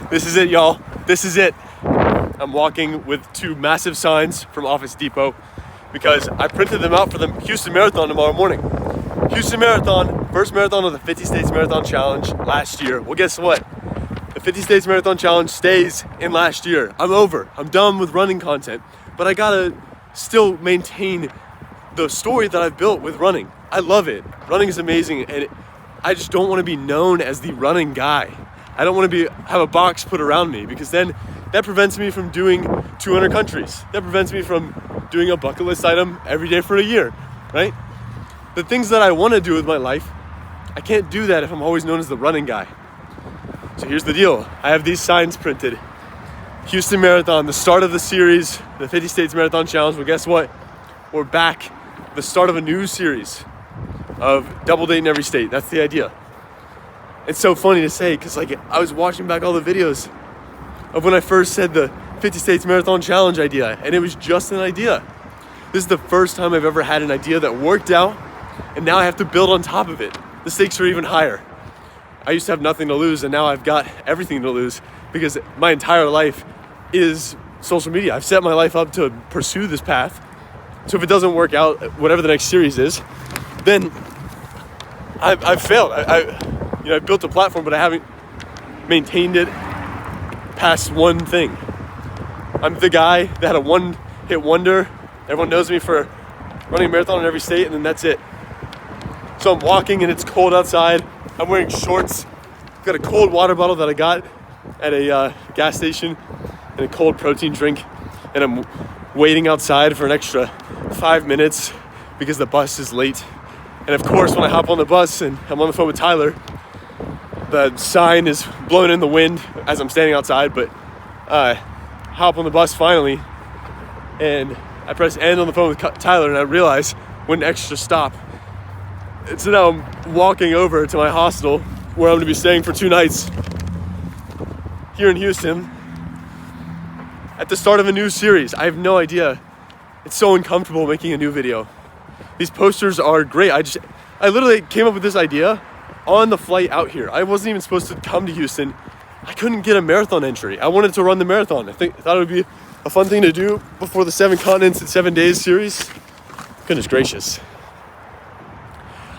This is it, y'all. This is it. I'm walking with two massive signs from Office Depot because I printed them out for the Houston Marathon tomorrow morning. Houston Marathon, first marathon of the 50 States Marathon Challenge last year. Well, guess what? The 50 States Marathon Challenge stays in last year. I'm over. I'm done with running content, but I gotta still maintain the story that I've built with running. I love it. Running is amazing, and I just don't want to be known as the running guy. I don't want to have a box put around me, because then that prevents me from doing 200 countries. That prevents me from doing a bucket list item every day for a year, right? The things that I want to do with my life, I can't do that if I'm always known as the running guy. So here's the deal. I have these signs printed. Houston Marathon, the start of the series, the 50 States Marathon Challenge. Well, guess what? We're back. The start of a new series of double date in every state. That's the idea. It's so funny to say, because I was watching back all the videos of when I first said the 50 States Marathon Challenge idea, and it was just an idea. This is the first time I've ever had an idea that worked out, and now I have to build on top of it. The stakes are even higher. I used to have nothing to lose, and now I've got everything to lose, because my entire life is social media. I've set my life up to pursue this path. So if it doesn't work out, whatever the next series is, then I've failed. I built a platform, but I haven't maintained it past one thing. I'm the guy that had a one-hit wonder. Everyone knows me for running a marathon in every state, and then that's it. So I'm walking, and it's cold outside. I'm wearing shorts. Got a cold water bottle that I got at a gas station, and a cold protein drink, and I'm waiting outside for an extra 5 minutes because the bus is late. And of course, when I hop on the bus and I'm on the phone with Tyler, the sign is blowing in the wind as I'm standing outside, but I hop on the bus finally, and I press end on the phone with Tyler, and I realize when extra stop. And so now I'm walking over to my hostel where I'm going to be staying for 2 nights here in Houston at the start of a new series. I have no idea. It's so uncomfortable making a new video. These posters are great. I literally came up with this idea on the flight out here. I wasn't even supposed to come to Houston. I couldn't get a marathon entry. I wanted to run the marathon. I thought it would be a fun thing to do before the 7 continents in 7 days series. Goodness gracious.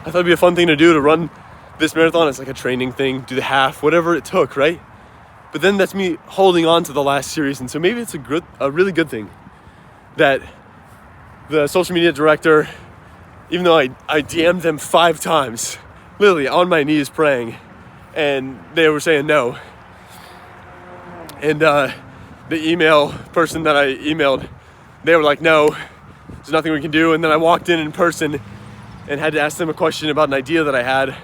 I thought it'd be a fun thing to do to run this marathon as like a training thing, do the half, whatever it took, right? But then that's me holding on to the last series. And so maybe it's a really good thing that the social media director, even though I DM'd them 5 times, literally on my knees praying, and they were saying no. And the email person that I emailed, they were like, no, there's nothing we can do. And then I walked in person and had to ask them a question about an idea that I had.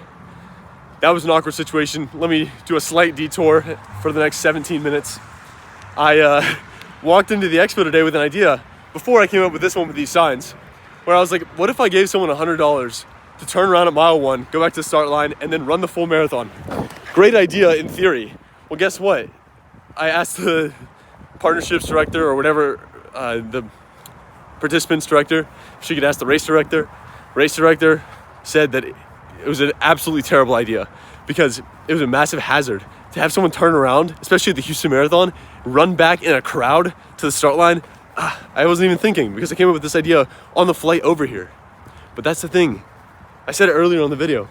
That was an awkward situation. Let me do a slight detour for the next 17 minutes. I walked into the expo today with an idea before I came up with this one with these signs, where I was like, what if I gave someone $100 to turn around at mile 1, go back to the start line, and then run the full marathon? Great idea in theory. Well, guess what? I asked the partnerships director or whatever, the participants director, if she could ask the race director. Race director said that it was an absolutely terrible idea because it was a massive hazard to have someone turn around, especially at the Houston Marathon, run back in a crowd to the start line. I wasn't even thinking because I came up with this idea on the flight over here. But that's the thing. I said it earlier on the video.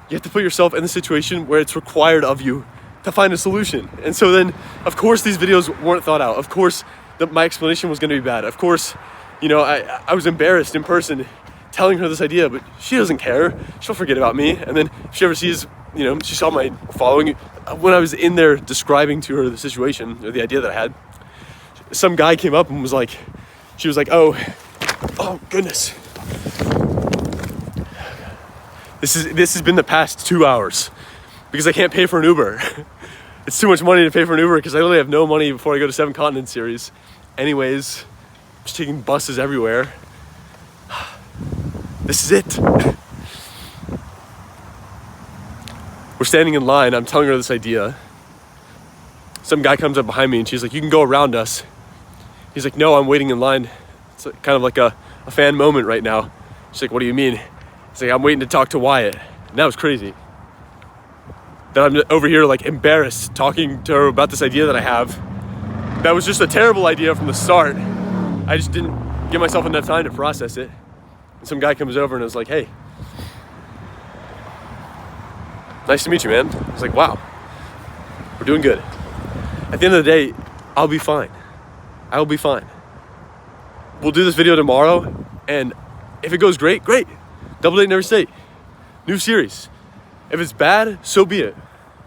You have to put yourself in the situation where it's required of you to find a solution. And so then, of course, these videos weren't thought out. Of course, my explanation was going to be bad. Of course, I was embarrassed in person telling her this idea, but she doesn't care. She'll forget about me. And then if she ever sees, she saw my following. When I was in there describing to her the situation or the idea that I had, some guy came up and was like, oh goodness. This has been the past 2 hours because I can't pay for an Uber. It's too much money to pay for an Uber because I literally have no money before I go to 7 Continents series. Anyways, I'm just taking buses everywhere. This is it. We're standing in line. I'm telling her this idea. Some guy comes up behind me and she's like, you can go around us. He's like, no, I'm waiting in line. It's kind of like a fan moment right now. She's like, what do you mean? He's like, I'm waiting to talk to Wyatt. And that was crazy. that I'm over here like embarrassed talking to her about this idea that I have. That was just a terrible idea from the start. I just didn't give myself enough time to process it. And some guy comes over and was like, hey, nice to meet you, man. I was like, wow, we're doing good. At the end of the day, I'll be fine. I will be fine. We'll do this video tomorrow, and if it goes great, great. Double Date Never Stay. New series. If it's bad, so be it,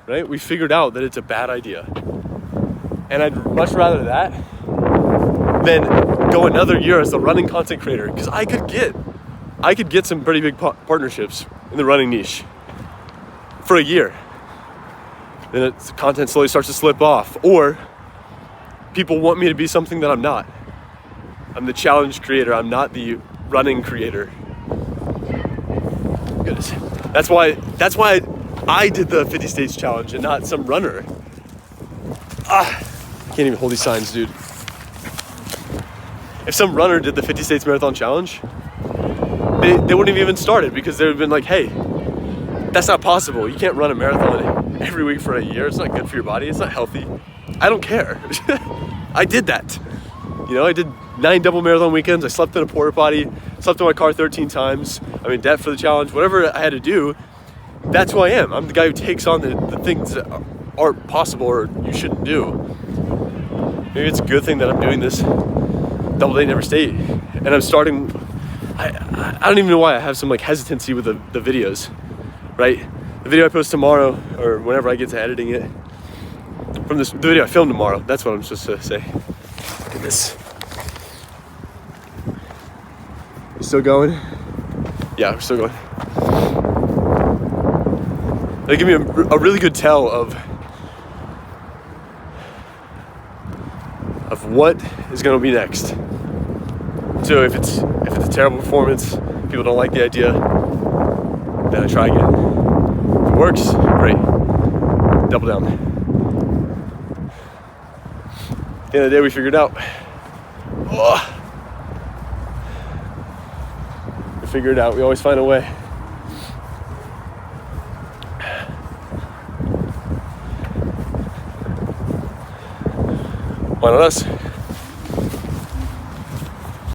right? We figured out that it's a bad idea. And I'd much rather that than go another year as the running content creator, because I could get some pretty big partnerships in the running niche for a year. Then the content slowly starts to slip off, or people want me to be something that I'm not. I'm the challenge creator. I'm not the running creator. Goodness. That's why I did the 50 States challenge and not some runner. Can't even hold these signs, dude. If some runner did the 50 States Marathon Challenge, they wouldn't have even started, because they would have been like, hey, that's not possible. You can't run a marathon every week for a year. It's not good for your body. It's not healthy. I don't care. I did that. I did 9 double marathon weekends. I slept in a porta potty, slept in my car 13 times. I'm in debt for the challenge. Whatever I had to do, that's who I am. I'm the guy who takes on the things that aren't possible or you shouldn't do. Maybe it's a good thing that I'm doing this Double Date Never Stay. And I'm starting, I don't even know why I have some like hesitancy with the videos, right? The video I post tomorrow, or whenever I get to editing it, from the video I filmed tomorrow, that's what I'm supposed to say. Look at this. You still going? Yeah, we're still going. They give me a really good tell of what is going to be next. So if it's a terrible performance, people don't like the idea, then I try again. If it works, great. Double down. At the end of the day, we figured out. We figure it out. We always find a way. Why not us?